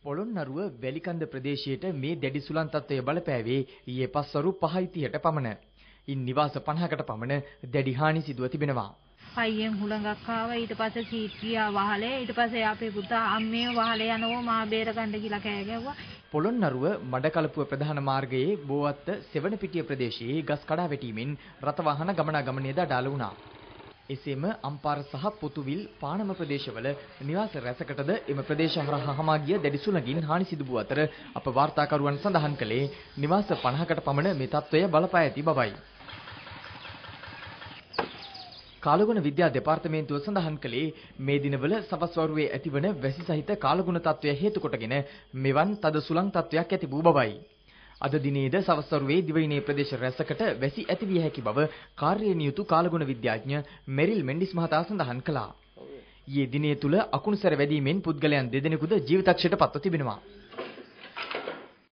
පොළොන්නරුව වැලිකන්ද ප්‍රදේශයට මේ දැඩි සුළං තත්ත්වය බලපෑවේ ඊයේ පස්වරු 5:30ට පමණ. ඉන් නිවාස 50කට පමණ දැඩි හානි සිදුව තිබෙනවා. පයියෙන් හුළඟක් ආවා ඊට පස්සේ සීට්ටියා වහලේ ඊට පස්සේ අපේ පුතා අම්මේ වහලේ යනවා මා බේර ගන්න කියලා කෑ ගැව්වා. පොළොන්නරුව මඩකලපුව ප්‍රධාන මාර්ගයේ බෝවත්ත සෙවණපිටිය ප්‍රදේශයේ ගස් කඩා වැටීමෙන් රථ වාහන ගමනාගමනයේද අඩාල වුණා. එසේම අම්පාර සහ පොතුවිල් පානම ප්‍රදේශවල නිවාස රැසකටද එම ප්‍රදේශ හරහා හමා ගිය දැඩි සුළඟින් හානි සිදු වූ අතර අප වාර්තාකරුවන් සඳහන් කළේ නිවාස 50කට පමණ මේ තත්ත්වය බලපා ඇති බවයි. කාලගුණ විද්‍යා දෙපාර්තමේන්තුව සඳහන් කළේ මේ දිනවල සවස් වරුවේ ඇතිවන වැසි සහිත කාලගුණ තත්ත්වය හේතු කොටගෙන මෙවන් තද සුළං තත්ත්වයක් ඇති වූ බවයි. අද දිනේද සවස් වරුවේ දිවයිනේ ප්‍රදේශ රැසකට වැසි ඇතිවිය හැකි බව කාර්යයේ නියුතු කාලගුණ විද්‍යාඥ මෙරිල් මෙන්ඩිස් මහතා සඳහන් කළා. ඊයේ දිනේ තුල අකුණු සැර වැඩිමෙන් පුද්ගලයන් දෙදෙනෙකුද ජීවිතක්ෂයට පත්ව තිබෙනවා.